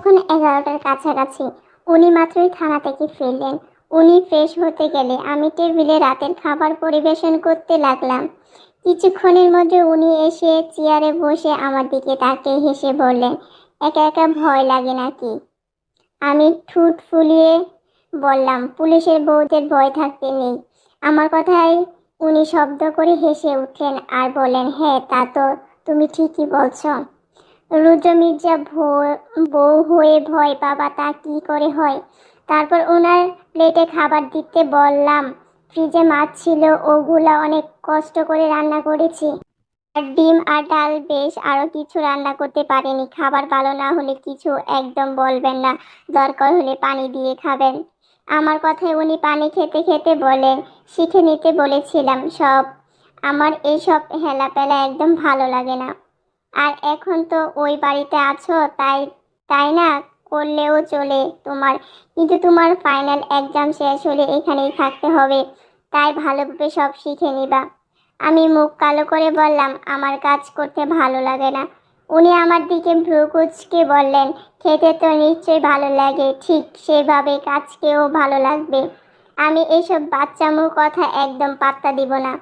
তখন 11টার কাছাকাছি। উনি মাত্রই থানা থেকে ফিরলেন। উনি ফ্রেশ হতে গেলে আমি টেবিলে রাতের খাবার পরিবেশন করতে লাগলাম। কিছুক্ষণের মধ্যে উনি এসে চেয়ারে বসে আমার দিকে তাকিয়ে হেসে বললেন, একা একা ভয় লাগে নাকি? আমি ঠোঁট ফুলিয়ে বললাম, পুলিশের বউদের ভয় থাকতে নেই। আমার কথায় উনি শব্দ করে হেসে উঠলেন আর বললেন, হ্যাঁ তা তো তুমি ঠিকই বলছ। রুদ্র মির্জা বউ হয়ে ভয় পাবা তা কি করে হয়? তারপর ওনার প্লেটে খাবার দিতে বললাম। ফ্রিজে মাছ ছিল, ওগুলা অনেক কষ্ট করে রান্না করেছি। আর ডিম আর ডাল, বেশ আরো কিছু রান্না করতে পারেনি। খাবার ভালো না হলে কিছু একদম বলবেন না, দরকার হলে পানি দিয়ে খাবেন। আমার কথায় উনি পানি খেতে খেতে বলেন, শিখে নিতে বলেছিলাম সব। আমার এইসব হেলাপেলা একদম ভালো লাগে না। আর এখন তো ওই বাড়িতে আছো, তাই তাই না করলেও চলে তোমার, কিন্তু তোমার ফাইনাল এক্সাম শেষ হলে এখানেই থাকতে হবে, তাই ভালোভাবে সব শিখে নিবা। আমি মুখ কালো করে বললাম, আমার কাজ করতে ভালো লাগে না। উনি আমার দিকে ভ্রু কুঁচকে বললেন, খেতে তো নিশ্চয়ই ভালো লাগে, ঠিক সেভাবে কাজকেও ভালো লাগবে। আমি এইসব বাচ্চামো কথা একদম পাত্তা দিব না।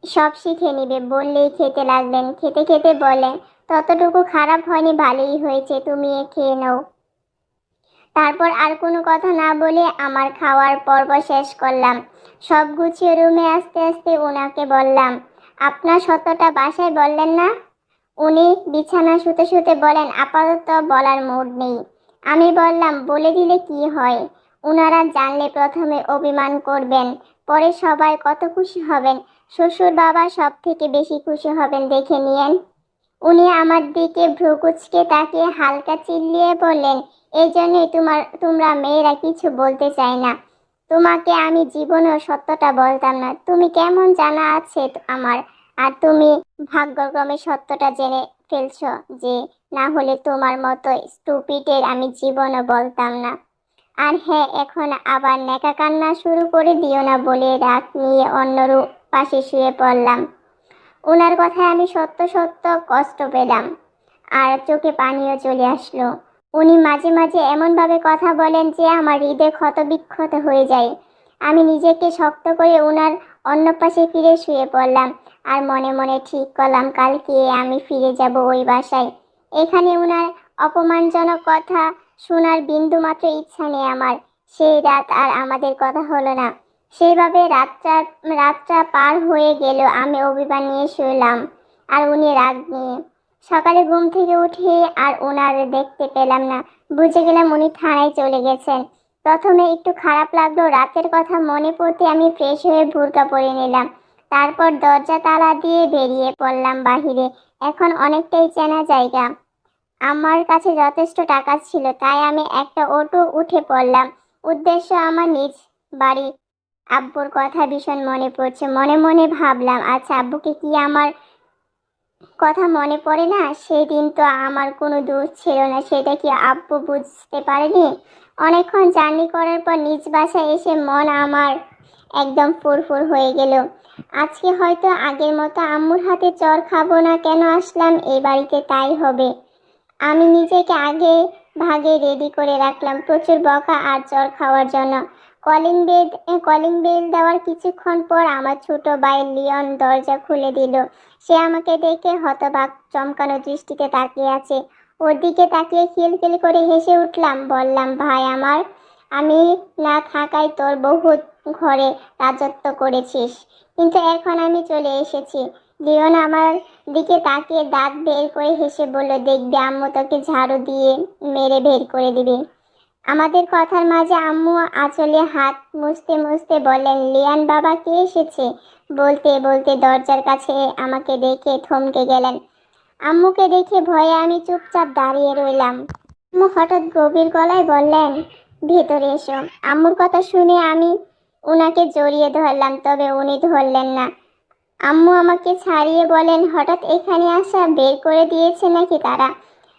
সব শিখে নিবে বললেই খেতে লাগলেন। খেতে খেতে বলেন, ততটুকু খারাপ হয়নি, ভালোই হয়েছে, তুমি খেয়ে নাও। তারপর আর কোনো কথা না বলে আমার খাওয়ার পর্ব শেষ করলাম। সব গুছিয়ে রুমে আস্তে আস্তে ওনাকে বললাম, আপনার সত্যটা বাসায় বললেন না? উনি বিছানা শুতে শুতে বলেন, আপাতত বলার মুড নেই। আমি বললাম, বলে দিলে কি হয়? ওনারা জানলে প্রথমে অভিমান করবেন, পরে সবাই কত খুশি হবেন। শ্বশুর বাবা সব থেকে বেশি খুশি হবেন, দেখে নিয়েন। উনি আমার দিকে ভ্রু কুঁচকে তাকিয়ে হালকা চিল্লিয়ে বললেন, এই জন্যই তোমরা মেয়েরা কিছু বলতে চায় না। তোমাকে আমি জীবনেও সত্যটা বলতাম না। তুমি কেমন জানা আছে আমার, আর তুমি ভাগ্যক্রমে সত্যটা জেনে ফেলছ যে, না হলে তোমার মতো স্টুপিডের আমি জীবনও বলতাম না। আর হ্যাঁ, এখন আবার নেকা কান্না শুরু করে দিও না বলে রাগ নিয়ে অন্য পাশে শুয়ে পড়লাম। ওনার কথায় আমি সত্য সত্য কষ্ট পেলাম আর চোখে পানিও চলে আসলো। উনি মাঝে মাঝে এমনভাবে কথা বলেন যে আমার হৃদয় ক্ষত বিক্ষত হয়ে যায়। আমি নিজেকে শক্ত করে ওনার অন্য পাশে ফিরে শুয়ে পড়লাম আর মনে মনে ঠিক করলাম, কালকে আমি ফিরে যাব ওই বাসায়। এখানে ওনার অপমানজনক কথা শোনার বিন্দু মাত্র ইচ্ছা নেই আমার। সেই রাত আর আমাদের কথা হলো না। সেইভাবে রাতটা পার হয়ে গেল। আমি অভিমান নিয়ে শুলাম আর উনি রাগ নিয়ে। সকালে ঘুম থেকে উঠে আর ওনার দেখতে পেলাম না। বুঝে গেলাম উনি থানায় চলে গেছেন। প্রথমে একটু খারাপ লাগলো, রাতের কথা মনে পড়তে আমি ফ্রেশ হয়ে বোরকা পরে নিলাম। তারপর দরজা তালা দিয়ে বেরিয়ে পড়লাম বাহিরে। এখন অনেকটাই চেনা জায়গা। আমার কাছে যথেষ্ট টাকা ছিল, তাই আমি একটা অটো উঠে পড়লাম। উদ্দেশ্য আমার নিজ বাড়ি। আব্বুর কথা ভীষণ মনে পড়ছে। মনে মনে ভাবলাম, আচ্ছা আব্বুকে কি আমার কথা মনে পড়ে না? সেই দিন তো আমার কোনো দোষ ছিল না, সেটা কি আব্বু বুঝতে পারেনি? অনেকক্ষণ জার্নি করার পর নিজ বাসায় এসে মন আমার একদম ফুরফুর হয়ে গেল। আজকে হয়তো আগের মতো আম্মুর হাতে চড় খাবো না। কেন আসলাম এই বাড়িতে তাই হবে। আমি নিজেকে আগে ভাগে রেডি করে রাখলাম প্রচুর বকা আর চড় খাওয়ার জন্য। কলিং বেল দেওয়ার কিছুক্ষণ পর আমার ছোট ভাই লিওন দরজা খুলে দিল। সে আমাকে দেখে হতবাক চমকানো দৃষ্টিতে তাকিয়ে আছে। ওর দিকে তাকিয়ে খিলখিল করে হেসে উঠলাম। বললাম, ভাই আমার, আমি না থাকায় তোর বহুত ঘরে রাজত্ব করেছিস, কিন্তু এখন আমি চলে এসেছি। লিওন আমার দিকে তাকিয়ে দাঁত বের করে হেসে বলল, দেখবি আম্মু তোকে ঝাড়ু দিয়ে মেরে বের করে দিবি। আমাদের কথার মাঝে আম্মু আঁচলে হাত মুছতে মুছতে বললেন, লিয়ান বাবা কে এসেছে? বলতে বলতে দরজার কাছে আমাকে দেখে থমকে গেলেন। আম্মুকে দেখে ভয়ে আমি চুপচাপ দাঁড়িয়ে রইলাম। আম্মু হঠাৎ গভীর গলায় বললেন, ভেতরে এসো। আম্মুর কথা শুনে আমি ওনাকে জড়িয়ে ধরলাম, তবে উনি ধরলেন না। আম্মু আমাকে ছাড়িয়ে বলেন, হঠাৎ এখানে আসা, বের করে দিয়েছে নাকি তারা?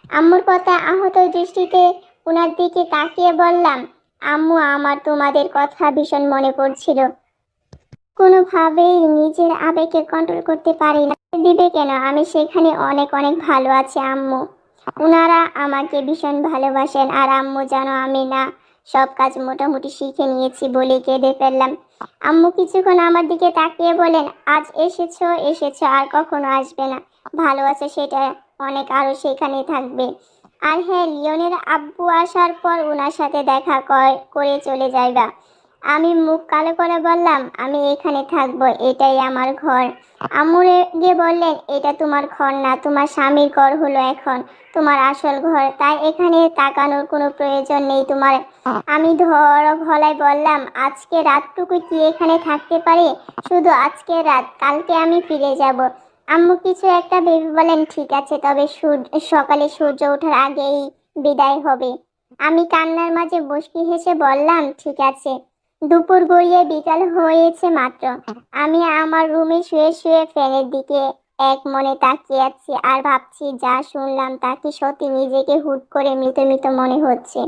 আম্মুর কথা আহত দৃষ্টিতে ওনার দিকে তাকিয়ে বললাম, আম্মু আমার তোমাদের কথা ভীষণ মনে পড়ছিল। কোনোভাবেই নিজের আবেগকে কন্ট্রোল করতে পারি না। দিবে কেন? আমি সেখানে অনেক অনেক ভালো আছি আম্মু। ওনারা আমাকে ভীষণ ভালোবাসেন। আর আম্মু জানো আমি না সব কাজ মোটামুটি শিখে নিয়েছি বলে কেঁদে ফেললাম। আম্মু কিছুক্ষণ আমার দিকে তাকিয়ে বলেন, আজ এসেছো এসেছো, আর কখনো আসবে না। ভালো আছে সেটা অনেক, আরো সেখানে থাকবে। আর হ্যাঁ, লিওনের আব্বু আসার পর ওনার সাথে দেখা করে চলে যাইবা। আমি মুখ কালো করে বললাম, আমি এখানে থাকবো, এটাই আমার ঘর। আম্মু রেগে বললেন, এটা তোমার ঘর না, তোমার স্বামীর ঘর হলো এখন তোমার আসল ঘর, তাই এখানে তাকানোর কোনো প্রয়োজন নেই তোমার। আমি ধরো গলায় বললাম, আজকে রাতটুকু কি এখানে থাকতে পারি? শুধু আজকে রাত, কালকে আমি ফিরে যাব। আম্মু কিছু একটা ভেবে বলেন, ঠিক আছে, তবে সকালে সূর্য ওঠার আগেই বিদায় হবে। আমি কান্নার মাঝে মুচকি হেসে বললাম, ঠিক আছে। দুপুর গড়িয়ে বিকাল হয়েছে মাত্র। আমি আমার রুমে শুয়ে শুয়ে ফ্যানের দিকে এক মনে তাকিয়ে আছি আর ভাবছি, যা শুনলাম তা কি সত্যি? নিজেকে হুট করে মৃত মৃত মনে হচ্ছে।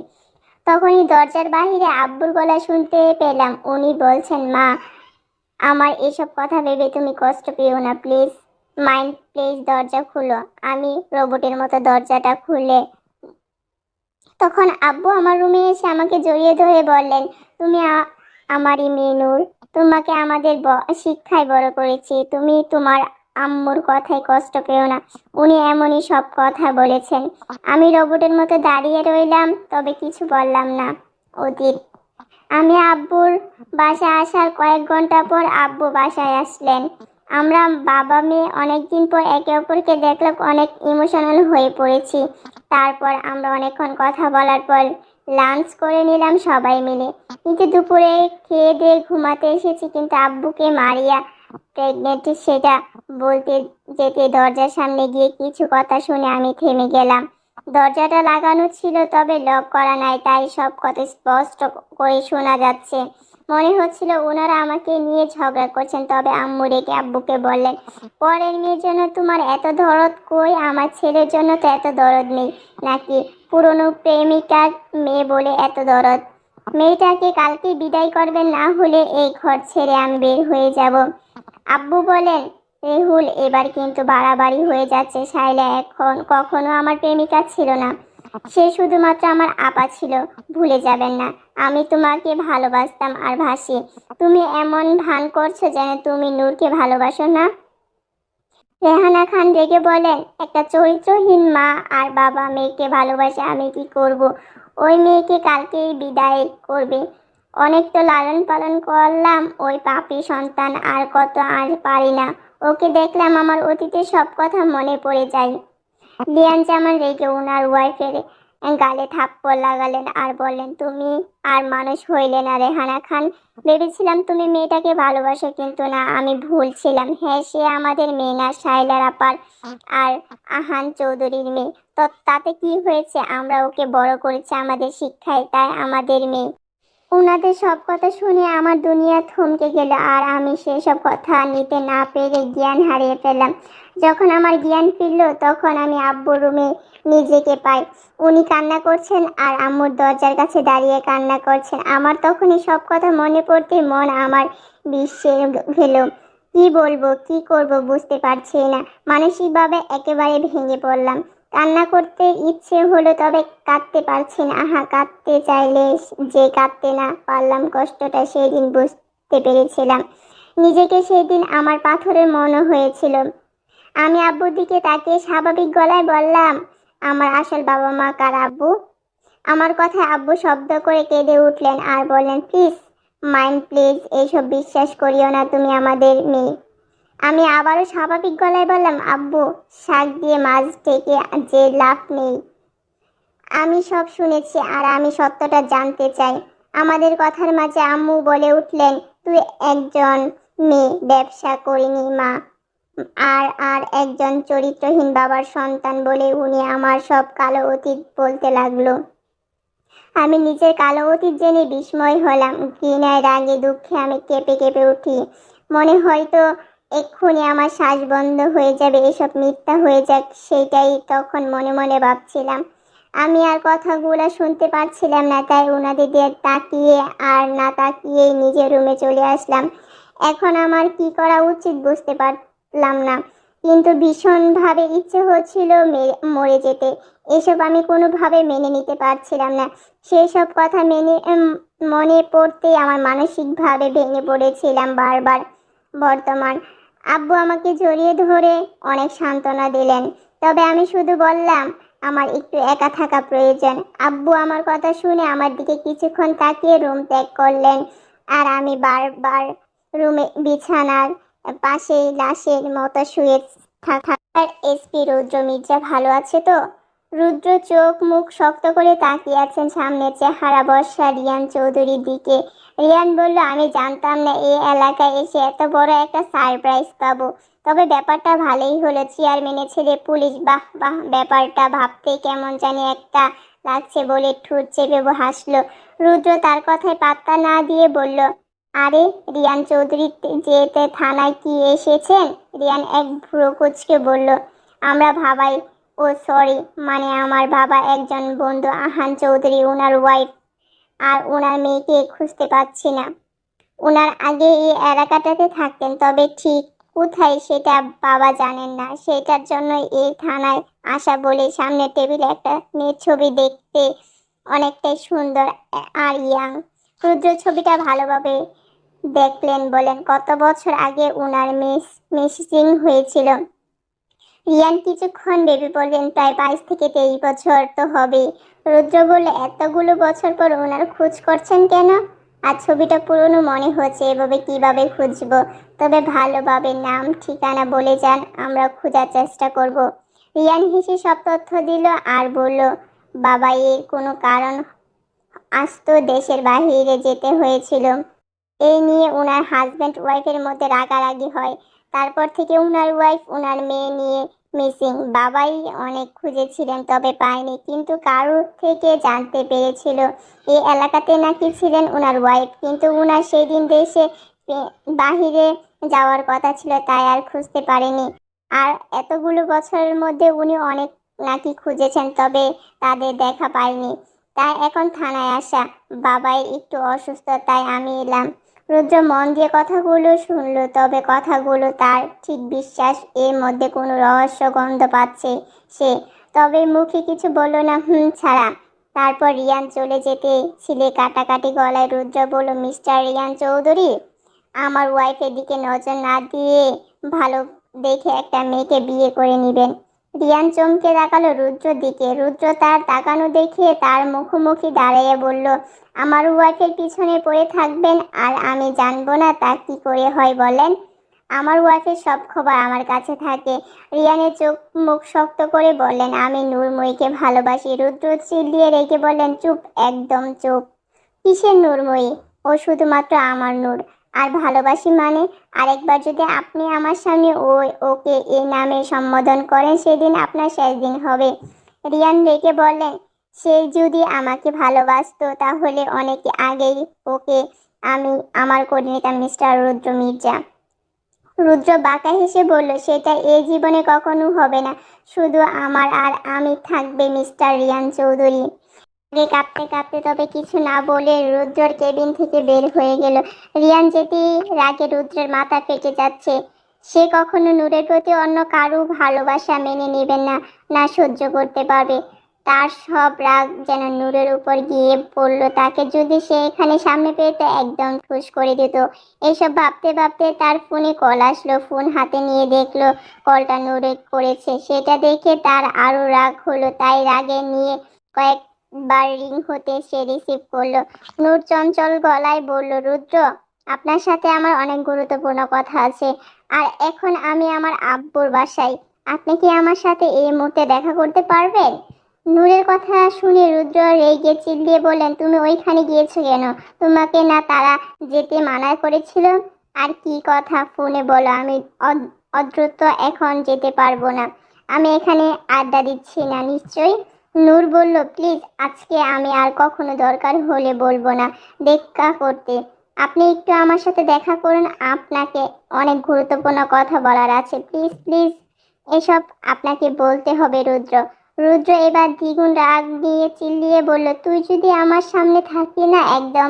তখনই দরজার বাহিরে আব্বুর গলা শুনতে পেলাম। উনি বলছেন, মা, আমার এসব কথা ভেবে তুমি কষ্ট পেও না, প্লিজ মাইন্ড, প্লিজ দরজা খুলো। আমি রোবটের মতো দরজাটা খুলে তখন আব্বু আমার রুমে এসে আমাকে জড়িয়ে ধরে বললেন, তুমি আমারই মেয়ে নূর, তোমাকে আমাদের শিক্ষায় বড় করেছি, তুমি তোমার আম্মুর কথায় কষ্ট পেও না, উনি এমনই সব কথা বলেছেন। আমি রোবটের মতো দাঁড়িয়ে রইলাম, তবে কিছু বললাম না। অতীত। আমি আব্বুর বাসায় আসার কয়েক ঘন্টা পর আব্বু বাসায় আসলেন। আমরা বাবা মেয়ে অনেকদিন পর একে অপরকে দেখলাম, অনেক ইমোশনাল হয়ে পড়েছি। তারপর আমরা অনেকক্ষণ কথা বলার পর লাঞ্চ করে নিলাম সবাই মিলে। কিন্তু দুপুরে খেয়ে দিয়ে ঘুমাতে এসেছি, কিন্তু আব্বুকে মারিয়া প্রেগনেন্ট সেটা বলতে যেতে দরজার সামনে গিয়ে কিছু কথা শুনে আমি থেমে গেলাম। দরজাটা লাগানো ছিল, তবে লক করা নাই, তাই সব কথা স্পষ্ট করে শোনা যাচ্ছে। মনে হচ্ছিল ওনারা আমাকে নিয়ে ঝগড়া করছেন। তবে আম্মু রেগে আব্বুকে বললেন, পরের মেয়ের জন্য তোমার এত দরদ কই? আমার ছেলের জন্য তো এত দরদ নেই নাকি? পুরনো প্রেমিকার মেয়ে বলে এত দরদ? মেয়েটাকে কালকে বিদায় করবেন, না হলে এই ঘর ছেড়ে আমি বের হয়ে যাব। আব্বু বলেন, রেহুল, এবার কিন্তু বাড়াবাড়ি হয়ে যাচ্ছে। শাইলা এখন কখনো আমার প্রেমিকা ছিল না, সে শুধুমাত্র আমার আপা ছিল। ভুলে যাবেন না, আমি তোমাকে ভালোবাসতাম আর ভাসি। তুমি এমন ভান করছো যেন তুমি নূরকে ভালোবাসো না। রেহানা খান রেগে বলেন, একটা চরিত্রহীন মা আর বাবা মেয়েকে ভালোবাসে, আমি কি করব? ওই মেয়েকে কালকেই বিদায় করবে। অনেক তো লালন পালন করলাম ওই পাপী সন্তান, আর কত আর পারি না। ওকে দেখলাম আমার অতীতের সব কথা মনে পড়ে যায়। লিয়ান জামান রেগে ওনার ওয়াইফের গালে থাপ্পড় লাগালেন আর বললেন, তুমি আর মানুষ হইলে না রেহানা খান। ভেবেছিলাম তুমি মেয়েটাকে ভালোবাসো, কিন্তু না, আমি ভুল ছিলাম। হ্যাঁ, সে আমাদের মেয়ে না, শাইলার আপার আর আহান চৌধুরীর মেয়ে। তো তাতে কি হয়েছে? আমরা ওকে বড় করেছি আমাদের শিক্ষায়, তাই আমাদের মেয়ে। ওনাদের সব কথা শুনে আমার দুনিয়া থমকে গেল, আর আমি সেসব কথা নিতে না পেরে জ্ঞান হারিয়ে ফেললাম। যখন আমার জ্ঞান ফিরল, তখন আমি আব্বুর রুমে নিজেকে পাই। উনি কান্না করছেন আর আম্মুর দরজার কাছে দাঁড়িয়ে কান্না করছেন। আমার তখনই সব কথা মনে পড়তে মন আমার বিশ্বে গেল। কি বলবো, কি করব বুঝতে পারছি না। মানসিকভাবে একেবারে ভেঙে পড়লাম। কান্না করতে ইচ্ছে হলো, তবে কাঁদতে পারছি না। আহা, কাঁদতে চাইলে যে কাঁদতে না পারলাম, কষ্টটা সেই দিন বুঝতে পেরেছিলাম। নিজেকে সেই দিন আমার পাথরের মনে হয়েছিল। আমি আব্বুর দিকে তাকিয়ে স্বাভাবিক গলায় বললাম, আমার আসল বাবা মা কার আব্বু? আমার কথায় আব্বু শব্দ করে কেঁদে উঠলেন আর বললেন, প্লিজ মাইন্ড, প্লিজ এইসব বিশ্বাস করিও না, তুমি আমাদের মেয়ে। আমি আবারও স্বাভাবিক গলায় বললাম, আব্বু, শাক দিয়ে মাছ ঢেকে যে লাভ নেই। আমি সব শুনেছি আর আমি সত্যটা জানতে চাই। আমাদের কথার মাঝে আম্মু বলে উঠলেন, তুই একজন মেয়ে, ব্যবসা করিনি মা, আর আর একজন চরিত্রহীন বাবার সন্তান। বলে উনি আমার সব কালো অতীত বলতে লাগলো। আমি নিজের কালো অতীত জেনে বিস্ময় হলাম। ঘৃণায়, রাগে, দুঃখে আমি কেঁপে কেঁপে উঠি। মনে হয়তো এক্ষুনি আমার শ্বাস বন্ধ হয়ে যাবে, এসব মিথ্যা হয়ে যাক, সেটাই তখন মনে মনে ভাবছিলাম। আমি আর কথাগুলো শুনতে পারছিলাম না, তাই ওনাদের দিয়ে তাকিয়ে আর না তাকিয়েই নিজের রুমে চলে আসলাম। এখন আমার কি করা উচিত বুঝতে পারলাম না। কিন্তু ভীষণভাবে ইচ্ছে হচ্ছিল মরে যেতে। এসব আমি কোনোভাবে মেনে নিতে পারছিলাম না। সেই সব কথা মনে পড়তেই আমার মানসিকভাবে ভেঙে পড়েছিলাম বারবার। বর্তমান আব্বু আমাকে জড়িয়ে ধরে অনেক সান্ত্বনা দিলেন, তবে আমি শুধু বললাম আমার একটু একা থাকা প্রয়োজন। আব্বু আমার কথা শুনে আমার দিকে কিছুক্ষণ তাকিয়ে রুম ত্যাগ করলেন, আর আমি বারবার রুমে বিছানার পাশেই লাশের মতো শুয়ে থাকা। এসপি রুদ্র মির্জা ভালো আছে তো? রুদ্র চোখ মুখ শক্ত করে তাকিয়ে আছেন সামনে চেহারা বর্ষা রিয়ান চৌধুরীর দিকে। রিয়ান বলল, আমি জানতাম না এই এলাকায় এসে এত বড় একটা সারপ্রাইজ পাবো। তবে ব্যাপারটা ভালোই হলো, চেয়ারম্যানের ছেলে পুলিশ। বাহ বাহ, ব্যাপারটা ভাবতেই কেমন জানি একটা লাগছে বলে ঠোঁট চেপে হাসলো। রুদ্র তার কথায় পাত্তা না দিয়ে বলল, আরে রিয়ান চৌধুরী যেতে থানায় কি এসেছেন? রিয়ান এক ভ্রু কুঁচকে বলল, আমরা ভাবাই। ও সরি, মানে আমার বাবা একজন বন্ধু আহান চৌধুরী, ওনার ওয়াইফ আর ওনার মেয়েকে খুঁজতে পাচ্ছি না। ওনার আগে এই এলাকাটাতে থাকতেন, তবে ঠিক কোথায় সেটা বাবা জানেন না। সেটার জন্য এই থানায় আসা। বলে সামনে টেবিলে একটা মেয়ের ছবি, দেখতে অনেকটাই সুন্দর আর ইয়াং। রুদ্র ছবিটা ভালোভাবে দেখলেন, বলেন, কত বছর আগে ওনার মিসিং হয়েছিল? রিয়ান কিছুক্ষণ ভেবে বললেন, প্রায় 22 থেকে 23 বছর তো হবে। রুদ্র বললে, এতগুলো বছর পর ওনার খোঁজ করছেন কেন? আর ছবিটা পুরনো মনে হচ্ছে, এভাবে কিভাবে খুঁজবো? তবে ভালোভাবে নাম ঠিকানা বলে যান, আমরা খোঁজার চেষ্টা করব। রিয়ান হেসে সব তথ্য দিল আর বলল, বাবা এর কোনো কারণ আসতো, দেশের বাহিরে যেতে হয়েছিল। এই নিয়ে ওনার হাজব্যান্ড ওয়াইফের মধ্যে রাগারাগি হয়। তারপর থেকে ওনার ওয়াইফ ওনার মেয়ে নিয়ে মিসিং। বাবাই অনেক খুঁজেছিলেন, তবে পায়নি, কিন্তু কারো থেকে জানতে পেরেছিল এই এলাকাতে নাকি ছিলেন ওনার ওয়াইফ। কিন্তু ওনার সেই দিন দেশে বাহিরে যাওয়ার কথা ছিল, তাই আর খুঁজতে পারেনি। আর এতগুলো বছরের মধ্যে উনি অনেক নাকি খুঁজেছেন, তবে তাদের দেখা পায়নি। তাই এখন থানায় আসা। বাবাই একটু অসুস্থ, তাই আমি এলাম। রুদ্র মন দিয়ে কথাগুলো শুনলো, তবে কথাগুলো তার ঠিক বিশ্বাস, এর মধ্যে কোনো রহস্য গন্ধ পাচ্ছে সে। তবে মুখে কিছু বলল না, ছাড়া। তারপর রিয়ান চলে যেতে ছিলে কাটাকাটি গলায় রুদ্র বলল, মিস্টার রিয়ান চৌধুরী, আমার ওয়াইফের দিকে নজর না দিয়ে ভালো দেখে একটা মেয়েকে বিয়ে করে নেবেন। রিয়ান চমকে তাকালো রুদ্রর দিকে। রুদ্র তার তাকানো দেখে তার মুখোমুখি দাঁড়িয়ে বলল, আমার ওয়াইফের পিছনে পড়ে থাকবেন আর আমি জানবো না তা কি করে হয় বলেন? আমার ওয়াইফের সব খবর আমার কাছে থাকে। রিয়ানের চোখ মুখ শক্ত করে বললেন, আমি নূরময়ীকে ভালোবাসি। রুদ্র চিল্লিয়ে রেখে বললেন, চুপ, একদম চুপ। কিসের নূরময়ী? ও শুধুমাত্র আমার নূর। আর ভালোবাসি মানে? আরেকবার যদি আপনি আমার সামনে ওকে এই নামে সম্বোধন করেন, সেদিন আপনার শেষ দিন হবে। রিয়ান রেগে বললেন, সে যদি আমাকে ভালোবাসতো তাহলে অনেক আগেই ওকে আমি আমার করে নিতাম মিস্টার রুদ্র মির্জা। রুদ্র বাঁকা হেসে বলল, সেটা এই জীবনে কখনো হবে না। শুধু আমার আর আমি থাকবে মিস্টার রিয়ান চৌধুরী। কাঁপতে কাঁপতে তবে কিছু না বলে রুদ্রর কেবিন থেকে বের হয়ে গেল। রিয়ান যেতেই রাগে রুদ্রের মাথা ফেটে যাচ্ছে। সে কখনো নূরের প্রতি অন্য কারো ভালোবাসা মেনে নেবেন না, না সহ্য করতে পারবে। তার সব রাগ যেন নূরের উপর গিয়ে পড়ল। তাকে যদি সে এখানে সামনে পেত, একদম ঠুস করে দিত। এইসব ভাবতে ভাবতে তার ফোনে কল আসলো। ফোন হাতে নিয়ে দেখলো কলটা নূরে করেছে। সেটা দেখে তার আরো রাগ হলো, তাই রাগে নিয়ে কয়েকবার রিং হতে সে রিসিভ করলো। নূর চঞ্চল গলায় বলল, রুদ্র, আপনার সাথে আমার অনেক গুরুত্বপূর্ণ কথা আছে। আর এখন আমি আমার আব্বুর বাসায়। আপনি কি আমার সাথে এই মুহূর্তে দেখা করতে পারবেন? নূরের কথা শুনে রুদ্র রেগে চিল্লিয়ে বললেন, তুমি ওইখানে গিয়েছো কেন? তোমাকে না তারা যেতে মানা করেছিল? আর কি কথা ফোনে বলো, আমি অদ্রুত এখন যেতে পারবো না। আমি এখানে আড্ডা দিচ্ছি না নিশ্চয়ই। নূর বলল, প্লিজ, আজকে আমি আর কখনো দরকার হলে বলবো না দেখা করতে। আপনি একটু আমার সাথে দেখা করুন, আপনাকে অনেক গুরুত্বপূর্ণ কথা বলার আছে। প্লিজ প্লিজ, এসব আপনাকে বলতে হবে রুদ্র। রুদ্র এবার দ্বিগুণ রাগ নিয়ে চিল্লিয়ে বলল, তুই যদি আমার সামনে থাকি না, একদম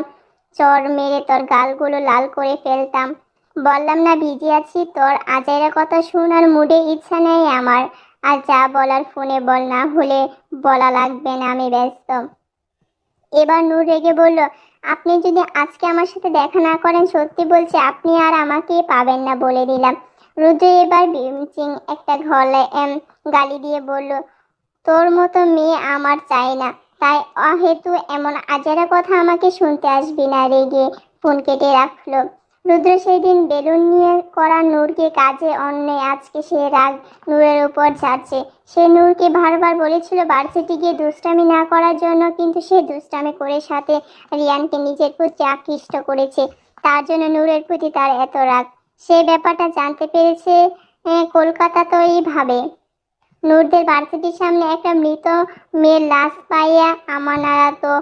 চর মেরে তোর গালগুলো লাল করে ফেলতাম। বললাম না বিজি আছি, তোর আজাইরা কথা শোনার মুডে ইচ্ছা নেই আমার। আর যা বলার ফোনে বল, না হলে বলা লাগবে না, আমি ব্যস্ত। এবার নূর রেগে বলল, আপনি যদি আজকে আমার সাথে দেখা না করেন, সত্যি বলছি আপনি আর আমাকে পাবেন না বলে দিলাম। রুদ্র এবার বিমচিং একটা ঘলে গালি দিয়ে বলল, তোর মতো মেয়ে আমার চাই না, তাই অহেতু এমন আজেরা কথা আমাকে শুনতে আসবি না। রেগে ফোন কেটে রাখলো। রুদ্র সেই দিন বেলুন নিয়ে করা নূরকে কাজে অন্যে, আজকে সে রাগ নূরের উপর ঝাড়ছে। সে নূরকে বারবার বলেছিল ভার্সিটি গিয়ে দুষ্টামি না করার জন্য, কিন্তু সে দুষ্টামি করে সাথে রিয়ানকে নিজের প্রতি আকৃষ্ট করেছে। তার জন্য নূরের প্রতি তার এত রাগ। সে ব্যাপারটা জানতে পেরেছে কলকাতাতেই ভাবে। নূরদের ভার্সিটির সামনে একটা মৃত মেয়ের লাশ পাইয়া আমানারা তো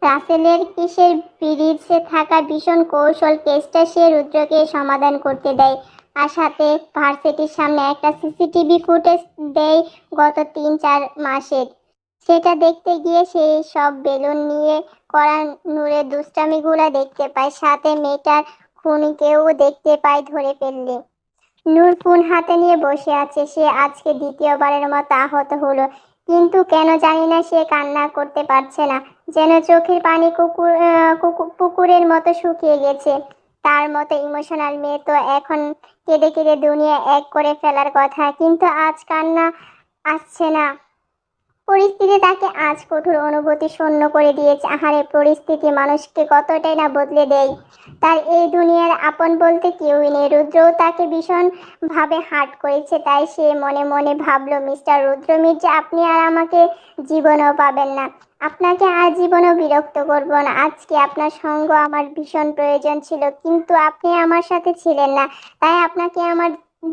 রাসেলের কিসের ব্রিজে থাকা ভীষণ কৌশল কেসটা সে রুদ্রকে সমাধান করতে দেয়। আর সাথে ভার্সিটির সামনে একটা সিসিটিভি ফুটেজ দেয় গত 3-4 মাসের। সেটা দেখতে গিয়ে সেই সব বেলুন নিয়ে করা নূরের দুষ্টামিগুলা দেখতে পায়, সাথে মেয়েটার খুনিকেও দেখতে পায় ধরে ফেললে। নূর ফোন হাতে নিয়ে বসে আছে। সে আজকে দ্বিতীয়বারের মতো আহত হলো, কিন্তু কেন জানি না সে কান্না করতে পারছে না। যেন চোখের পানি পুকুরের মতো শুকিয়ে গেছে। তার মতো ইমোশনাল মেয়ে তো এখন কেঁদে কেঁদে দুনিয়া এক করে ফেলার কথা, কিন্তু আজ কান্না আসছে না। পরিস্থিতি তাকে আজ কঠোর অনুভূতি শূন্য করে দিয়েছে। আহারে, পরিস্থিতি মানুষকে কতটাই না বদলে দেয়। তার এই দুনিয়ার আপন বলতে কেউই নেই। রুদ্রও তাকে ভীষণ ভাবে হার্ট করেছে। তাই সে মনে মনে ভাবলো, মিস্টার রুদ্র মির্জা, আপনি আর আমাকে জীবনেও পাবেন না। আপনাকে আর জীবনেও বিরক্ত করব না। আজকে আপনার সঙ্গ আমার ভীষণ প্রয়োজন ছিল, কিন্তু আপনি আমার সাথে ছিলেন না। তাই আপনাকে আমার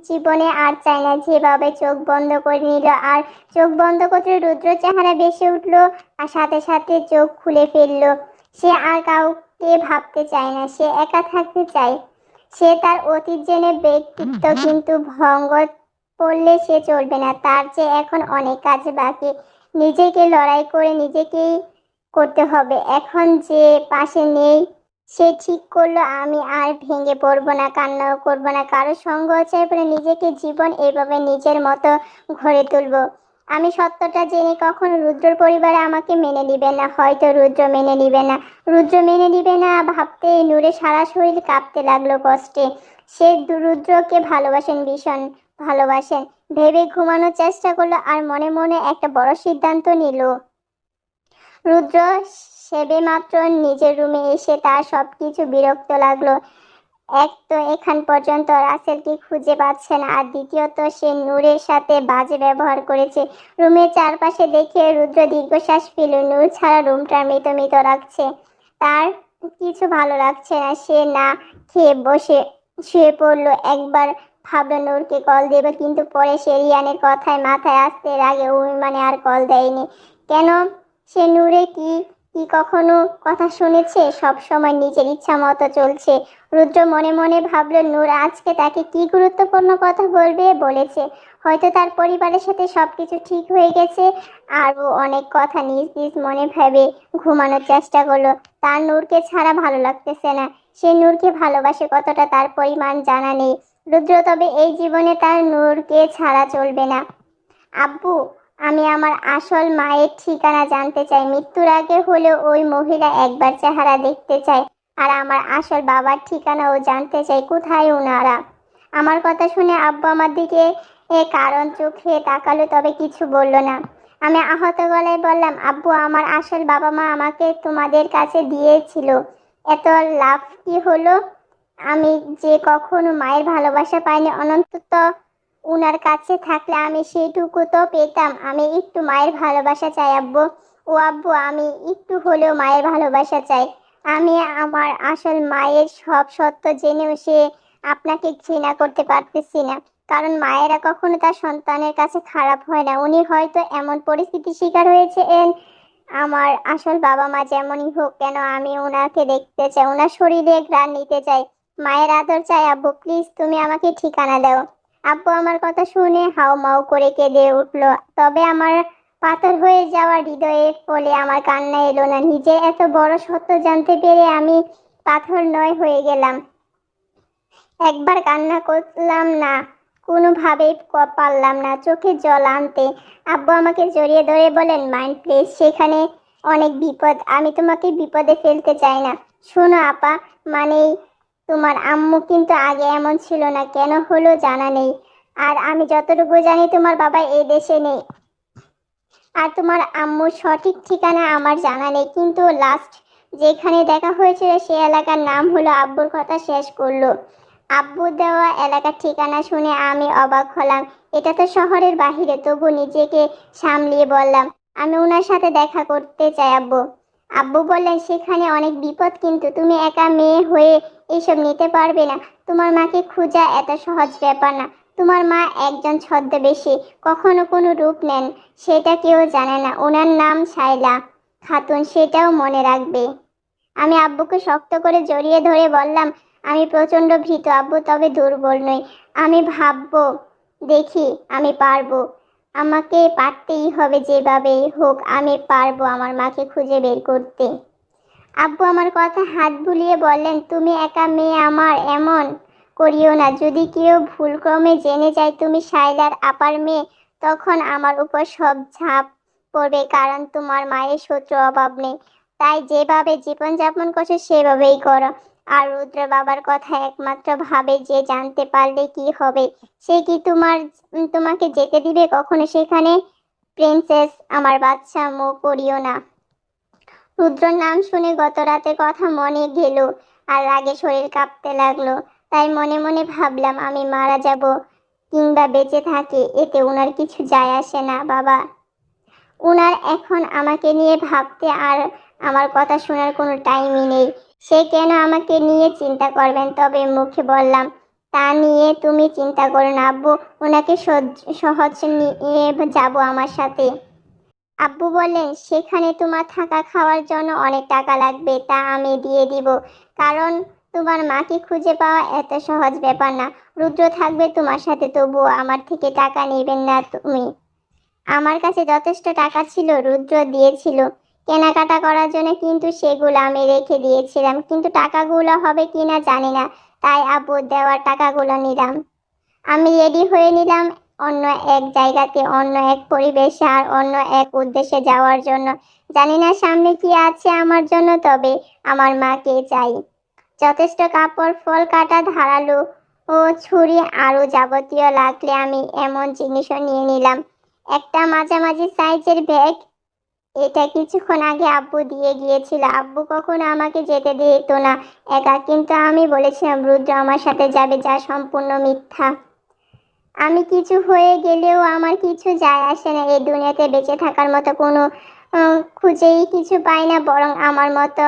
জীবনে আর চাই না। যেভাবে চোখ বন্ধ করে নিল, আর চোখ বন্ধ করতে রুদ্র চেহারা বেসে উঠল, আর সাথে সাথে চোখ খুলে ফেললো। সে আর কাউকে ভাবতে চায় না, সে একা থাকতে চায়। সে তার অতীত জেনে ব্যক্তিত্ব কিন্তু ভঙ্গ করলে সে চলবে না। তার যে এখন অনেক কাজ বাকি। নিজেকে লড়াই করে নিজেকেই করতে হবে। এখন যে পাশে নেই, সে ঠিক করলো, আমি আর ভেঙে পড়বো না, কান্নাও করবো না, কারো সঙ্গ চাই বলে নিজেকে জীবন এইভাবে নিজের মতো গড়ে তুলবো। আমি সত্যটা জেনে কখনো রুদ্রর পরিবারে আমাকে মেনে নিবে না। হয়তো রুদ্র মেনে নিবে না। রুদ্র মেনে নিবে না ভাবতে নূরে সারা শরীর কাঁপতে লাগলো কষ্টে। সে রুদ্রকে ভালোবাসেন, ভীষণ ভালোবাসেন ভেবে ঘুমানোর চেষ্টা করলো, আর মনে মনে একটা বড় সিদ্ধান্ত নিল। রুদ্র সেবে মাত্র নিজের রুমে এসে তার সবকিছু বিরক্ত লাগলো। এক তো এখান পর্যন্ত রাসেলকে খুঁজে পাচ্ছে না, আর দ্বিতীয়ত সে নূরের সাথে বাজে ব্যবহার করেছে। রুমের চারপাশে দেখে রুদ্র দীর্ঘশ্বাস ফেলল। নূর ছাড়া রুমটা মৃত মৃত লাগছে। তার কিছু ভালো লাগছে না। সে না খেয়ে বসে শুয়ে পড়লো। একবার ভাবলো নূরকে কল দেবে, কিন্তু পরে সে রিয়ানের কথায় মাথায় আসতে রাগে অভিমানে আর কল দেয়নি। কেন? সে নূরে কি কি কখনো কথা শুনেছে? সব সময় নিজের ইচ্ছা মতো চলছে। রুদ্র মনে মনে ভাবল, নূর আজকে তাকে কি গুরুত্বপূর্ণ কথা বলেছে। হয়তো তার পরিবারের সাথে সবকিছু ঠিক হয়ে গেছে। আরও অনেক কথা নিজ নিজ মনে ভেবে ঘুমানোর চেষ্টা করলো। তার নূরকে ছাড়া ভালো লাগতেছে না। সে নূরকে ভালোবাসে কতটা তার পরিমাণ জানা নেই রুদ্র, তবে এই জীবনে তার নূরকে ছাড়া চলবে না। আব্বু, আমি আমার আসল মায়ের ঠিকানা জানতে চাই। মৃত্যুর আগে হলেও ওই মহিলা একবার চেহারা দেখতে চাই। আর আমার আসল বাবার ঠিকানাও জানতে চাই। কোথায় ওনারা? আমার কথা শুনে আব্বু আমার দিকে কারণ চোখে তাকালো, তবে কিছু বলল না। আমি আহত গলায় বললাম, আব্বু, আমার আসল বাবা মা আমাকে তোমাদের কাছে দিয়েছিল। এত লাভ কি হলো? আমি যে কখনো মায়ের ভালোবাসা পাইনি, অনন্ত উনার কাছে থাকলে আমি সেইটুকু তো পেতাম। আমি একটু মায়ের ভালোবাসা চাই আব্বু। ও আব্বু, আমি একটু হলেও মায়ের ভালোবাসা চাই। আমি আমার আসল মায়ের সব সত্য জেনেও সে আপনাকে ঘৃণা করতে পারতেছি না, কারণ মায়েরা কখনো তার সন্তানের কাছে খারাপ হয় না। উনি হয়তো এমন পরিস্থিতির শিকার হয়েছেন। আমার আসল বাবা মা যেমনই হোক কেন, আমি ওনাকে দেখতে চাই, ওনার শরীরে ঘ্রাণ নিতে চাই, মায়ের আদর চাই। আব্বু প্লিজ, তুমি আমাকে ঠিকানা দাও। আব্বু আমার কথা শুনে হাউমাউ করে কেঁদে উঠল। তবে আমার পাথর হয়ে যাওয়া হৃদয়ে ফলে আমার কান্না এলো না। নিজের এত বড় সত্য জানতে পেরে আমি পাথর নয় হয়ে গেলাম। একবার কান্না করলাম না, কোনোভাবেই পারলাম না চোখে জল আনতে। আব্বু আমাকে জড়িয়ে ধরে বলেন, মাইন্ড প্লিজ, সেখানে অনেক বিপদ, আমি তোমাকে বিপদে ফেলতে চাই না। শোনো আপা, মানেই তোমার আম্মু কিন্তু আগে এমন ছিল না, কেন হলো জানা নেই। আর আমি যতটুকু জানি তোমার বাবা এই দেশে নেই, আর তোমার আম্মুর সঠিক ঠিকানা আমার জানা নেই, কিন্তু লাস্ট যেখানে দেখা হয়েছিল সে এলাকার নাম হলো, আব্বুর কথা শেষ করলো। আব্বু দেওয়া এলাকার ঠিকানা শুনে আমি অবাক হলাম। এটা তো শহরের বাহিরে, তবু নিজেকে সামলিয়ে বললাম, আমি ওনার সাথে দেখা করতে চাই আব্বু। আব্বু বললেন, সেখানে অনেক বিপদ, কিন্তু তুমি একা মেয়ে হয়ে এইসব নিতে পারবে না। তোমার মাকে খোঁজা এত সহজ ব্যাপার না। তোমার মা একজন ছদ্মবেশী, কখনো কোনো রূপ নেন, সেটা কেউ জানে না। ওনার নাম শাইলা খাতুন, সেটাও মনে রাখবে। আমি আব্বুকে শক্ত করে জড়িয়ে ধরে বললাম, আমি প্রচন্ড ভীত আব্বু, তবে দুর্বল নই। আমি ভাববো, দেখি আমি পারবো। আমাকে পারতেই হবে, যেভাবেই হোক আমি পারবো আমার মাকে খুঁজে বের করতে। আব্বু আমার কথা হাত বুলিয়ে বললেন, তুমি একা মেয়ে, আমার এমন করিও না। যদি কেউ ভুলক্রমে জেনে যায় তুমি শাইলার আপার মেয়ে, তখন আমার উপর সব ঝাঁপ পড়বে, কারণ তোমার মায়ের শত্রু অভাব নেই। তাই যেভাবে জীবনযাপন করছো সেভাবেই করো। আর রুদ্র বাবার কথা একমাত্র ভাবে যে জানতে পারলে কি হবে, সে কি তোমাকে যেতে দিবে কখনো সেখানে? প্রিন্সেস, আমার বাচ্চা মুখ করিও না। রুদ্রর নাম শুনে গত রাতের কথা মনে গেল, আর রাগে শরীর কাঁপতে লাগলো। তাই মনে মনে ভাবলাম, আমি মারা যাব কিংবা বেঁচে থাকি, এতে ওনার কিছু যায় আসে না বাবা। উনার এখন আমাকে নিয়ে ভাবতে আর আমার কথা শোনার কোনো টাইমই নেই। সে কেন আমাকে নিয়ে চিন্তা করবেন? তবে মুখে বললাম, তা নিয়ে তুমি চিন্তা করো না আব্বু, ওনাকে সহজ নিয়ে যাব আমার সাথে। আব্বু বললেন, সেখানে তোমার থাকা খাওয়ার জন্য অনেক টাকা লাগবে, তা আমি দিয়ে দিব, কারণ তোমার মাকে খুঁজে পাওয়া এত সহজ ব্যাপার না। রুদ্র থাকবে তোমার সাথে, তবুও আমার থেকে টাকা নেবেন না তুমি। আমার কাছে যথেষ্ট টাকা ছিল, রুদ্র দিয়েছিল কেনাকাটা করার জন্য, কিন্তু সেগুলো আমি রেখে দিয়েছিলাম, কিন্তু টাকাগুলো হবে কিনা জানি না, তাই আব্বু দেওয়ার টাকাগুলো নিলাম। আমি রেডি হয়ে নিলাম অন্য এক জায়গাতে, অন্য এক পরিবেশে, আর অন্য এক উদ্দেশ্যে যাওয়ার জন্য। জানি না সামনে কি আছে আমার জন্য, তবে আমার মাকে চাই। যথেষ্ট কাপড়, ফল কাটা, ধারালো ও ছুরি, আরো যাবতীয় লাগলে আমি এমন জিনিসও নিয়ে নিলাম। একটা মাঝামাঝি সাইজের ব্যাগ, এটা কিছুক্ষণ আগে আব্বু দিয়ে গিয়েছিল। আব্বু কখনো আমাকে যেতে দিত না একা, কিন্তু আমি বলেছিলাম রুদ্র আমার সাথে যাবে, যা সম্পূর্ণ মিথ্যা। আমি কিছু হয়ে গেলেও আমার কিছু যায় আসে না। এই দুনিয়াতে বেঁচে থাকার মতো কোনো খুঁজেই কিছু পাই না, বরং আমার মতো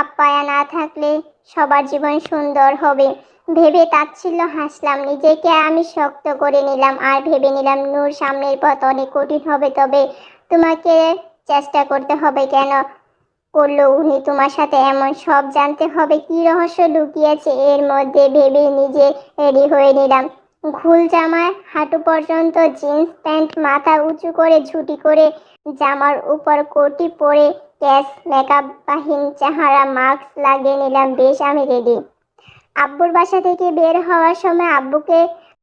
আপ্যায়া না থাকলে সবার জীবন সুন্দর হবে ভেবে তাচ্ছিল্য হাসলাম। নিজেকে আমি শক্ত করে নিলাম আর ভেবে নিলাম, নূর, সামনের পথ অনেক কঠিন হবে, তবে তোমাকে চেষ্টা করতে হবে। কেন করলো উনি তোমার সাথে এমন? সব জানতে হবে, কি রহস্য লুকিয়েছে এর মধ্যে ভেবে নিজে রেডি হয়ে নিলাম। ঘুল জামা, হাঁটু পর্যন্ত জিন্স প্যান্ট, মাথা উঁচু করে ঝুঁটি করে, জামার উপর কোটি পরে, ক্যাশ মেকআপবাহীন চেহারা, মাস্ক লাগিয়ে নিলাম। বেশ, আমি রেডি। আব্বুর বাসা থেকে বের হওয়ার সময়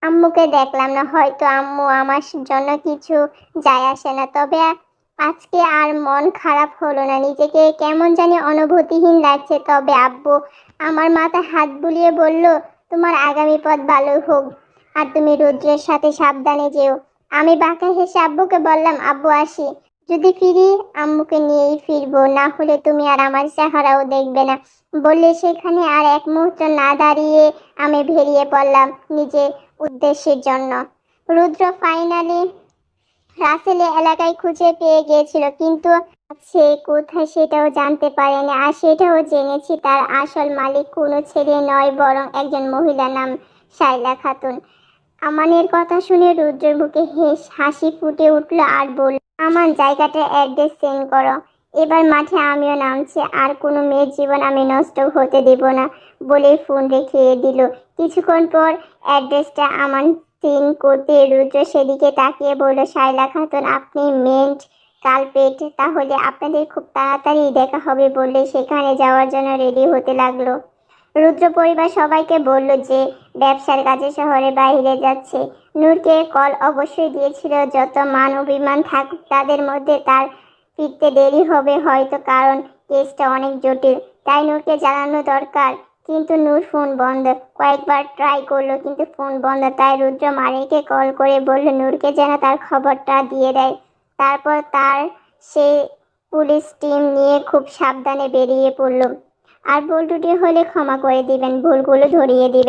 আম্মুকে দেখলাম না। হয়তো আম্মু আমার জন্য কিছু যায় আসে না, তবে আজকে আর মন খারাপ হলো না। নিজেকে কেমন জানি অনুভূতিহীন লাগছে। তবে আব্বু আমার মাথায় হাত বুলিয়ে বলল, তোমার আগামী পথ ভালো হোক, আর তুমি রুদ্রের সাথে সাবধানে যেও। আমি বাঁকা হেসে আব্বুকে বললাম, আব্বু আসি। যদি ফিরি আম্মুকে নিয়েই ফিরবো, না হলে তুমি আর আমার চেহারাও দেখবে না। বললে সেখানে আর এক মুহূর্ত না দাঁড়িয়ে আমি বেরিয়ে পড়লাম নিজের উদ্দেশ্যের জন্য। রুদ্র ফাইনালি রাসেলে এলাকায় খুঁজে পেয়ে গিয়েছিল, কিন্তু সে কোথায় সেটাও জানতে পারেনি। আর সেটাও জেনেছি, তার আসল মালিক কোনো ছেলে নয়, বরং একজন মহিলা, নাম শাইলা খাতুন। আমানের কথা শুনে রুদ্রের বুকে হাসি ফুটে উঠল আর বলল, আমার জায়গাটার অ্যাড্রেস সেন্ড করো। এবার মাঠে আমিও নামছি, আর কোনো মেয়ের জীবন আমি নষ্ট হতে দেব না বলে ফোন রেখে দিল। কিছুক্ষণ পর অ্যাড্রেসটা আমান সিন করতে রুদ্র সেদিকে তাকিয়ে বলল, শাইলা খাতুন, আপনি মেন্ট কালপেট, তাহলে আপনাদের খুব তাড়াতাড়ি দেখা হবে বলে সেখানে যাওয়ার জন্য রেডি হতে লাগলো। রুদ্র পরিবার সবাইকে বলল যে ব্যবসার কাজে শহরে বাইরে যাচ্ছে। নূরকে কল অবশ্যই দিয়েছিল, যত মান অভিমান থাকুক তাদের মধ্যে তার ফিরতে দেরি হবে হয়তো, কারণ কেসটা অনেক জটিল, তাই নূরকে জানানো দরকার। কিন্তু নূর ফোন বন্ধ। কয়েকবার ট্রাই করলো কিন্তু ফোন বন্ধ, তাই রুদ্র মারিকে কল করে বলল নূরকে যেন তার খবরটা দিয়ে দেয়। তারপর সে পুলিশ টিম নিয়ে খুব সাবধানে বেরিয়ে পড়ল। আর ভুল ত্রুটি হলে ক্ষমা করে দিবেন, ভুলগুলো ধরিয়ে দিবেন।